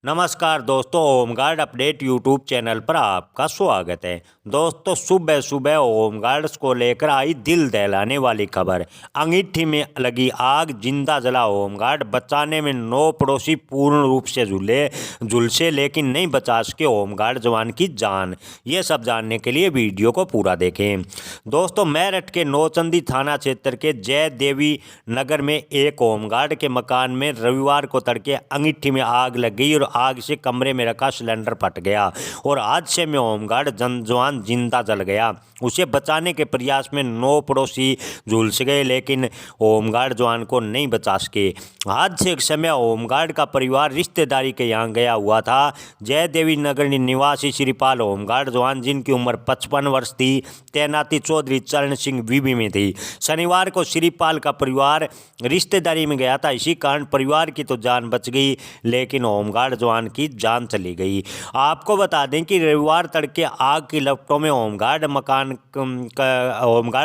नमस्कार दोस्तों, home guard update YouTube channel पर आपका स्वागत है। दोस्तों, सुबह सुबह होमगार्ड्स को लेकर आई दिल दहलाने वाली खबर। अंगीठी में लगी आग, जिंदा जला होमगार्ड, बचाने में 9 पड़ोसी पूर्ण रूप से झुलसे लेकिन नहीं बचा सके होमगार्ड जवान की जान। ये सब जानने के लिए वीडियो को पूरा देखें। दोस्तों, मेरठ के नौचंदी थाना क्षेत्र के जय देवी नगर में एक होमगार्ड के मकान में रविवार को तड़के अंगीठी में आग लग गई और आग से कमरे में रखा सिलेंडर फट गया और हादसे में होमगार्ड जवान जिंदा जल गया। उसे बचाने के प्रयास में 9 पड़ोसी झुलस गए लेकिन होमगार्ड जवान को नहीं बचा सके। हादसे के समय होमगार्ड का परिवार रिश्तेदारी के यहाँ गया हुआ था। जय देवी नगर निवासी श्रीपाल होमगार्ड जवान, जिनकी उम्र 55 वर्ष थी, तैनाती चौधरी चरण सिंह विबी में थी। शनिवार को श्रीपाल का परिवार रिश्तेदारी में गया था। इसी कारण परिवार की तो जान बच गई लेकिन होमगार्ड जवान की जान चली गई। आपको बता दें कि रविवार तड़के आग की लपटों में होमगार्ड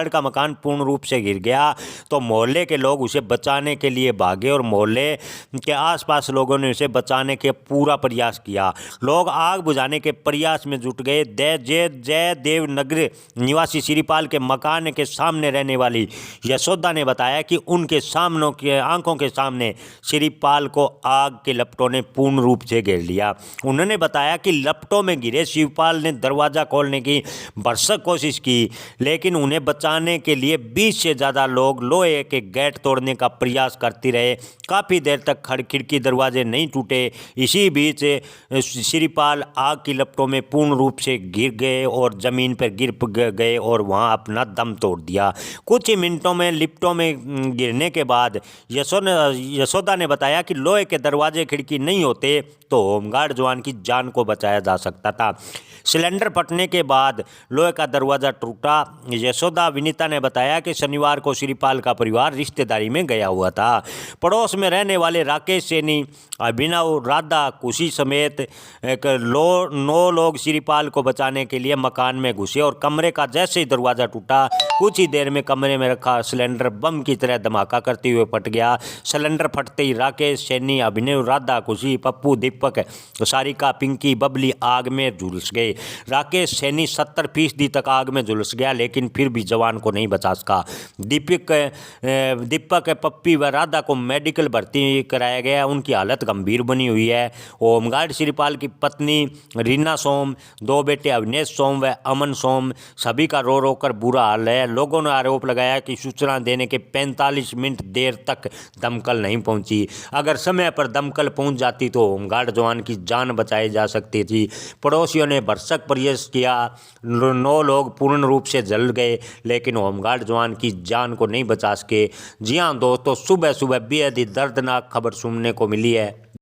का मकान पूर्ण रूप से गिर गया तो मोहल्ले के लोग उसे बचाने के लिए भागे और मोहल्ले के आसपास लोगों ने उसे बचाने के पूरा प्रयास किया। लोग आग बुझाने के प्रयास में जुट गए। जय देव नगर निवासी श्रीपाल के मकान के सामने रहने वाली यशोदा ने बताया कि उनके आंखों के सामने श्रीपाल को आग के लपटों ने पूर्ण रूप से घेर लिया। उन्होंने बताया कि लपटों में घिरे शिवपाल ने दरवाजा खोलने की भरसक कोशिश की लेकिन उन्हें बचाने के लिए 20 से ज़्यादा लोग लोहे के गेट तोड़ने का प्रयास करते रहे। काफ़ी देर तक खिड़की दरवाजे नहीं टूटे। इसी बीच श्रीपाल आग की लपटों में पूर्ण रूप से गिर गए और ज़मीन पर गिर गए और वहां अपना दम तोड़ दिया। कुछ ही मिनटों में लिफ्टों में गिरने के बाद यशोदा ने बताया कि लोहे के दरवाजे खिड़की नहीं होते तो होमगार्ड जवान की जान को बचाया जा सकता था। सिलेंडर फटने के बाद लोहे का दरवाज़ा टूटा। यशोदा विनीता ने बताया कि शनिवार को श्रीपाल का परिवार रिश्तेदारी में गया हुआ था। पड़ोस में रहने वाले राकेश सैनी, अभिनव, राधा, खुशी समेत 9 लोग श्रीपाल को बचाने के लिए मकान में घुसे और कमरे का जैसे ही दरवाज़ा टूटा कुछ ही देर में कमरे में रखा सिलेंडर बम की तरह धमाका करते हुए फट गया। सिलेंडर फटते ही राकेश सैनी, अभिनव, राधा, खुशी, पप्पू, दीपक, सारिका, पिंकी, बबली आग में झुलस गए। राकेश सैनी 70% तक आग में झुलस गया लेकिन फिर भी जवान को नहीं बचा सका। दीपक, पप्पी व राधा को मेडिकल भर्ती कराया गया। उनकी हालत गंभीर बनी हुई है। होमगार्ड श्रीपाल की पत्नी रीना सोम, 2 बेटे अविनेश सोम व अमन सोम, सभी का रो रो कर बुरा हाल है। लोगों ने आरोप लगाया कि सूचना देने के 45 मिनट देर तक दमकल नहीं पहुंची। अगर समय पर दमकल पहुंच जाती तो होमगार्ड जवान की जान बचाई जा सकती थी। पड़ोसियों ने भरसक प्रयास किया। 9 लोग पूर्ण रूप से जल गए लेकिन होमगार्ड जवान की जान को नहीं बचा सके। जी हाँ दोस्तों, सुबह सुबह बेहद ही दर्दनाक खबर सुनने को मिली है।